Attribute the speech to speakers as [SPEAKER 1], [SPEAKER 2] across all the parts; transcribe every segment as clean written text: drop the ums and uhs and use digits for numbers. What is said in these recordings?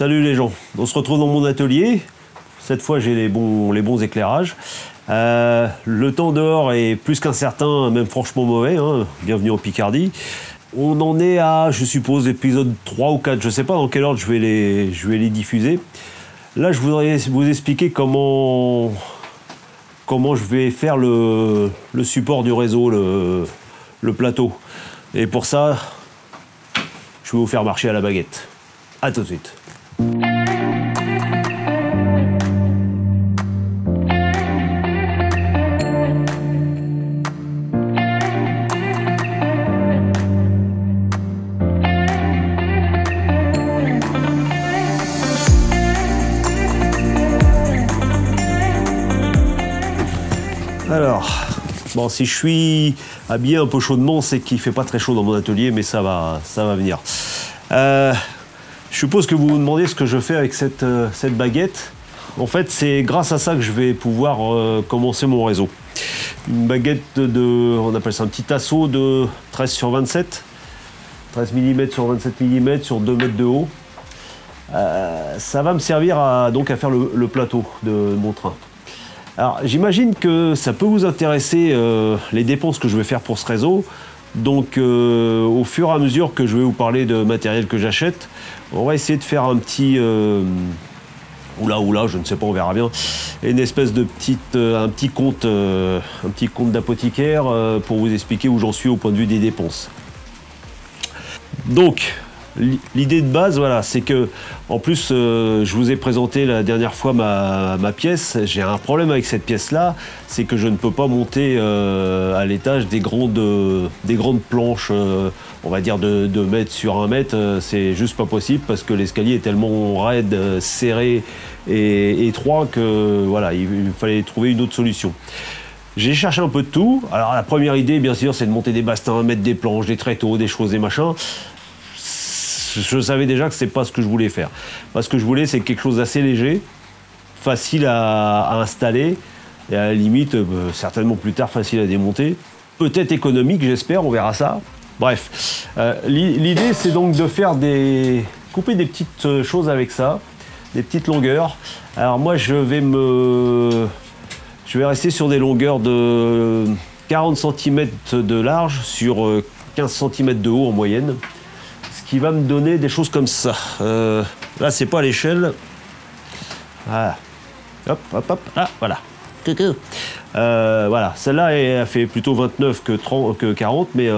[SPEAKER 1] Salut les gens, on se retrouve dans mon atelier. Cette fois j'ai les bons éclairages. Le temps dehors est plus qu'incertain, même franchement mauvais, hein. Bienvenue en Picardie. On en est à, je suppose, épisode 3 ou 4, je ne sais pas dans quel ordre je vais les diffuser. Là je voudrais vous expliquer comment je vais faire le support du réseau, le plateau. Et pour ça, je vais vous faire marcher à la baguette. A tout de suite. Alors, bon, si je suis habillé un peu chaudement, c'est qu'il ne fait pas très chaud dans mon atelier, mais ça va venir. Je suppose que vous vous demandez ce que je fais avec cette baguette. En fait, c'est grâce à ça que je vais pouvoir commencer mon réseau. Une baguette on appelle ça un petit assaut de 13 sur 27, 13 mm sur 27 mm sur 2 mètres de haut. Ça va me servir donc à faire le plateau de mon train. Alors, j'imagine que ça peut vous intéresser les dépenses que je vais faire pour ce réseau. Donc, au fur et à mesure que je vais vous parler de matériel que j'achète, on va essayer de faire un petit... Oula, je ne sais pas, on verra bien. Une espèce de un petit compte d'apothicaire pour vous expliquer où j'en suis au point de vue des dépenses. Donc, l'idée de base, voilà, c'est que, en plus, je vous ai présenté la dernière fois ma pièce. J'ai un problème avec cette pièce-là, c'est que je ne peux pas monter à l'étage des grandes planches, on va dire de 2 mètres sur 1 mètre. C'est juste pas possible parce que l'escalier est tellement raide, serré et étroit que voilà, il fallait trouver une autre solution. J'ai cherché un peu de tout. Alors la première idée, bien sûr, c'est de monter des bastins, mettre des planches, des tréteaux, des choses, des machins. Je savais déjà que c'est pas ce que je voulais faire. Parce que je voulais, c'est quelque chose d'assez léger, facile à installer, et à la limite, certainement plus tard, facile à démonter. Peut-être économique, j'espère, on verra ça. Bref, l'idée, c'est donc de faire couper des petites choses avec ça, des petites longueurs. Alors moi, je vais rester sur des longueurs de 40 cm de large sur 15 cm de haut en moyenne. Qui va me donner des choses comme ça. Là, c'est pas à l'échelle. Voilà. Hop, là, voilà. Coucou. Voilà, celle-là, elle fait plutôt 29 que 40, mais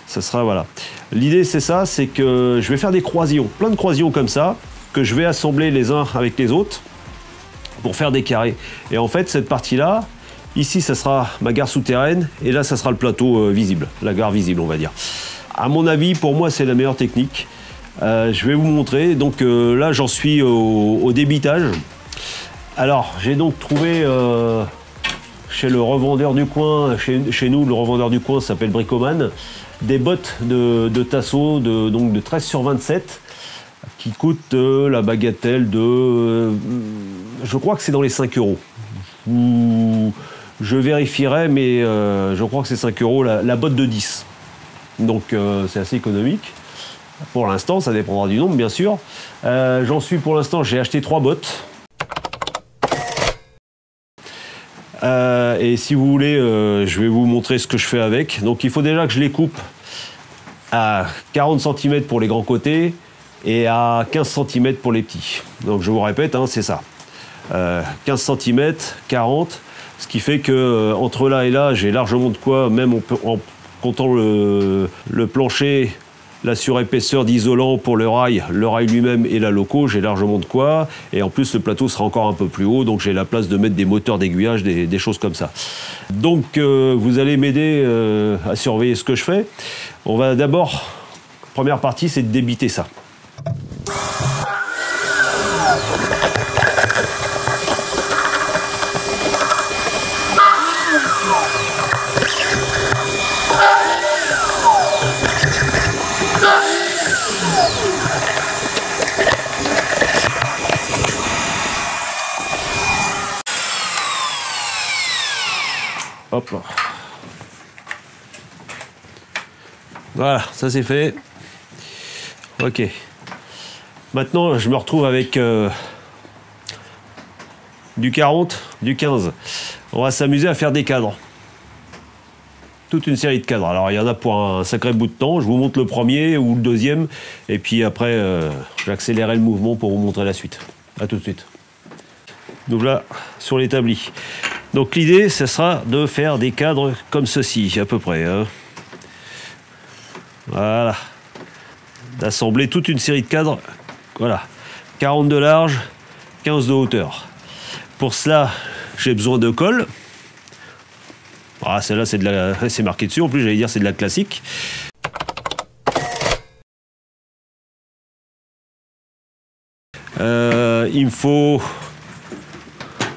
[SPEAKER 1] ça sera, voilà. L'idée, c'est ça, c'est que je vais faire des croisillons, plein de croisillons comme ça, que je vais assembler les uns avec les autres pour faire des carrés. Et en fait, cette partie-là, ici, ça sera ma gare souterraine, et là, ça sera le plateau visible, la gare visible, on va dire. À mon avis, pour moi, c'est la meilleure technique. Je vais vous montrer. Donc là, j'en suis au débitage. Alors, j'ai donc trouvé chez le revendeur du coin, chez nous, le revendeur du coin s'appelle Bricoman, des bottes de tasseau donc de 13 sur 27 qui coûtent la bagatelle de... je crois que c'est dans les 5 €. Je vérifierai, mais je crois que c'est 5 € la botte de 10. Donc c'est assez économique. Pour l'instant, ça dépendra du nombre, bien sûr. J'en suis pour l'instant, j'ai acheté 3 bottes. Et si vous voulez, je vais vous montrer ce que je fais avec. Donc il faut déjà que je les coupe à 40 cm pour les grands côtés et à 15 cm pour les petits. Donc je vous répète, hein, c'est ça. 15 cm, 40, ce qui fait que entre là et là, j'ai largement de quoi, même en comptant le plancher, la surépaisseur d'isolant pour le rail lui-même et la loco, j'ai largement de quoi. Et en plus, le plateau sera encore un peu plus haut, donc j'ai la place de mettre des moteurs d'aiguillage, des choses comme ça. Donc, vous allez m'aider à surveiller ce que je fais. On va d'abord, première partie, c'est de débiter ça. Hop là. Voilà, ça c'est fait. Ok. Maintenant, je me retrouve avec du 40, du 15. On va s'amuser à faire des cadres. Toute une série de cadres. Alors, il y en a pour un sacré bout de temps. Je vous montre le premier ou le deuxième. Et puis après, j'accélérerai le mouvement pour vous montrer la suite. A tout de suite. Donc là, sur l'établi. Donc l'idée, ce sera de faire des cadres comme ceci, à peu près. Hein. Voilà. D'assembler toute une série de cadres. Voilà. 40 de large, 15 de hauteur. Pour cela, j'ai besoin de colle. Ah, celle-là, c'est marqué dessus. En plus, j'allais dire c'est de la classique. Il me faut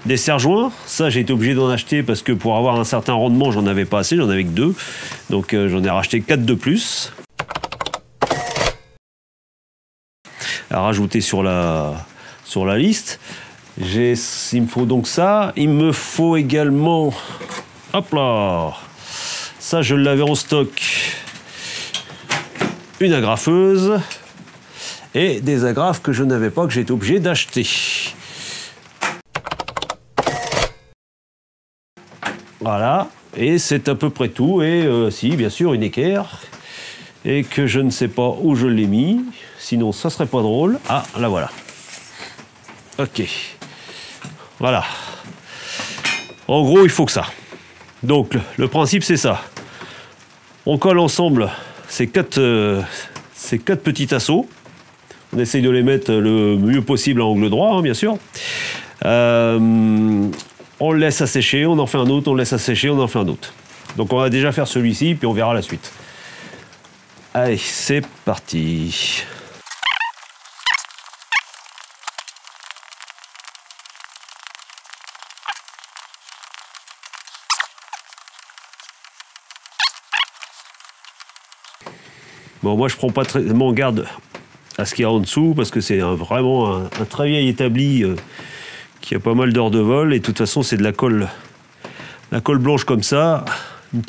[SPEAKER 1] des serre-joints. Ça, j'ai été obligé d'en acheter parce que pour avoir un certain rendement, j'en avais pas assez. J'en avais que 2. Donc, j'en ai racheté 4 de plus. À rajouter sur la liste. Il me faut donc ça. Il me faut également... Hop là! Ça, je l'avais en stock. Une agrafeuse. Et des agrafes que je n'avais pas, que j'ai été obligé d'acheter. Voilà. Et c'est à peu près tout. Et si, bien sûr, une équerre. Et que je ne sais pas où je l'ai mis. Sinon, ça serait pas drôle. Ah, là voilà. Ok. Voilà. En gros, il faut que ça. Donc, le principe, c'est ça. On colle ensemble ces quatre petits tasseaux. On essaye de les mettre le mieux possible à angle droit, hein, bien sûr. On le laisse assécher, on en fait un autre, on le laisse assécher, on en fait un autre. Donc, on va déjà faire celui-ci, puis on verra la suite. Allez, c'est parti. Bon, moi, je prends pas tellement garde à ce qu'il y a en dessous, parce que c'est vraiment un très vieil établi qui a pas mal d'heures de vol, et de toute façon, c'est de la colle blanche comme ça, un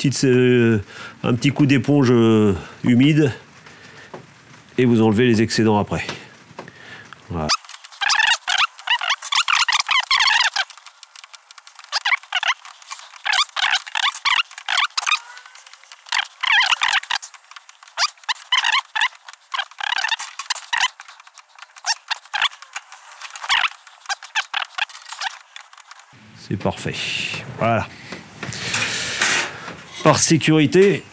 [SPEAKER 1] petit coup d'éponge humide, et vous enlevez les excédents après. Voilà. C'est parfait. Voilà. Par sécurité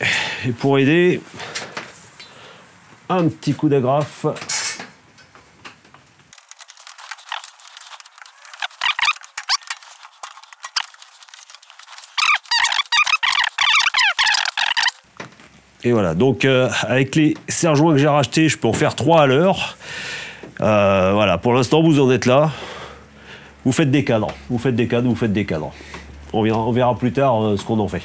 [SPEAKER 1] et pour aider, un petit coup d'agrafe. Et voilà, donc avec les serre-joints que j'ai rachetés, je peux en faire 3 à l'heure. Voilà, pour l'instant, vous en êtes là. Vous faites des cadres, vous faites des cadres, vous faites des cadres. On verra plus tard ce qu'on en fait.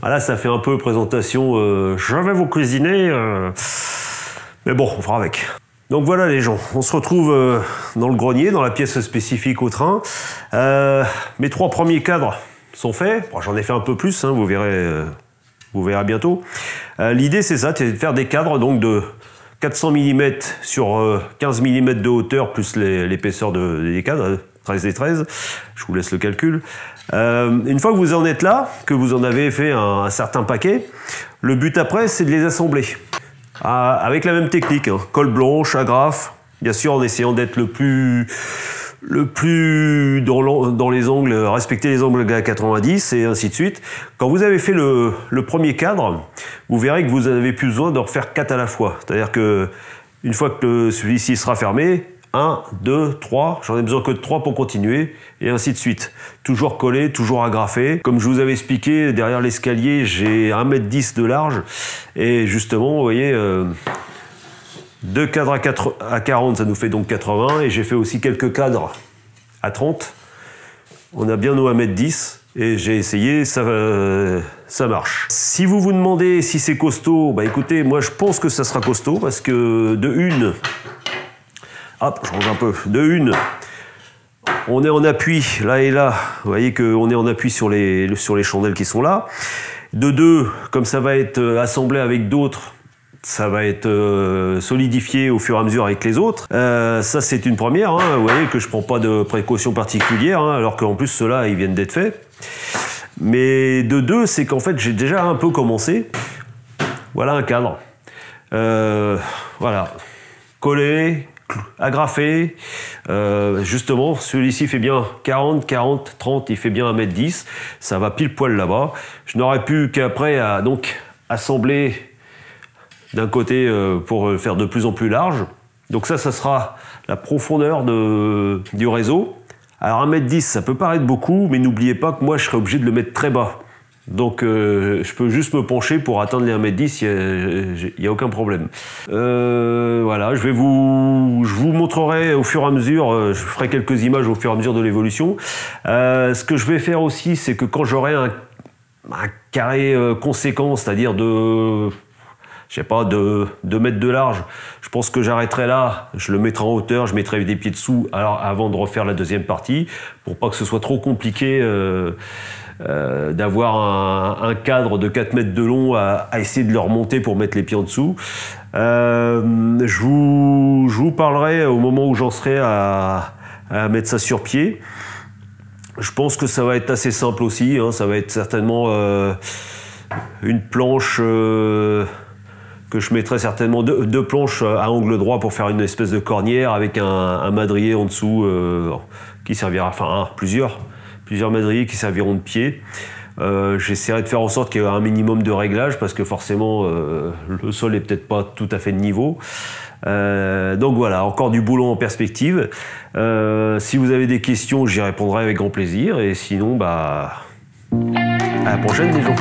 [SPEAKER 1] Voilà, ça fait un peu présentation. Je vais vous cuisiner, mais bon, on fera avec. Donc voilà les gens, on se retrouve dans le grenier, dans la pièce spécifique au train. Mes 3 premiers cadres sont faits. Bon, j'en ai fait un peu plus, hein, vous verrez bientôt. L'idée c'est ça, c'est de faire des cadres donc de 400 mm sur 15 mm de hauteur plus l'épaisseur des cadres. 13 et 13, je vous laisse le calcul. Une fois que vous en êtes là, que vous en avez fait un certain paquet, le but après, c'est de les assembler. Avec la même technique, hein. Colle blanche, agrafe, bien sûr en essayant d'être le plus dans les angles, respecter les angles à 90 et ainsi de suite. Quand vous avez fait le premier cadre, vous verrez que vous n'avez plus besoin de refaire 4 à la fois. C'est-à-dire que une fois que celui-ci sera fermé, 1, 2, 3, j'en ai besoin que de 3 pour continuer, et ainsi de suite. Toujours collé, toujours agrafé. Comme je vous avais expliqué, derrière l'escalier, j'ai 1,10 m de large, et justement, vous voyez, 2 cadres à 40, ça nous fait donc 80, et j'ai fait aussi quelques cadres à 30. On a bien nos 1,10 m, et j'ai essayé, ça marche. Si vous vous demandez si c'est costaud, bah écoutez, moi je pense que ça sera costaud, parce que de une... Hop, je range un peu. De une, on est en appui, là et là. Vous voyez qu'on est en appui sur les chandelles qui sont là. De deux, comme ça va être assemblé avec d'autres, ça va être solidifié au fur et à mesure avec les autres. Ça, c'est une première. Hein. Vous voyez que je prends pas de précautions particulières, hein, alors qu'en plus, ceux-là, ils viennent d'être faits. Mais de deux, c'est qu'en fait, j'ai déjà un peu commencé. Voilà un cadre. Voilà. Collé, agrafé. Justement, celui-ci fait bien 40, 40, 30, il fait bien 1m10. Ça va pile poil là-bas. Je n'aurais plus qu'après donc assembler d'un côté pour le faire de plus en plus large. Donc ça sera la profondeur du réseau. Alors 1m10, ça peut paraître beaucoup, mais n'oubliez pas que moi, je serai obligé de le mettre très bas. Donc je peux juste me pencher pour atteindre les 1m10, il n'y a aucun problème. Voilà, je vous montrerai au fur et à mesure, je ferai quelques images au fur et à mesure de l'évolution. Ce que je vais faire aussi, c'est que quand j'aurai un carré conséquent, c'est-à-dire je sais pas, de 2 mètres de large, je pense que j'arrêterai là, je le mettrai en hauteur, je mettrai des pieds dessous avant de refaire la deuxième partie, pour pas que ce soit trop compliqué d'avoir un cadre de 4 mètres de long à essayer de le remonter pour mettre les pieds en dessous. Je vous parlerai au moment où j'en serai à mettre ça sur pied. Je pense que ça va être assez simple aussi, hein, ça va être certainement une planche que je mettrai certainement deux planches à angle droit pour faire une espèce de cornière avec un madrier en dessous qui servira, enfin plusieurs madriers qui serviront de pied. J'essaierai de faire en sorte qu'il y ait un minimum de réglage parce que forcément le sol est peut-être pas tout à fait de niveau. Donc voilà, encore du boulot en perspective. Si vous avez des questions, j'y répondrai avec grand plaisir et sinon, à la prochaine les gens.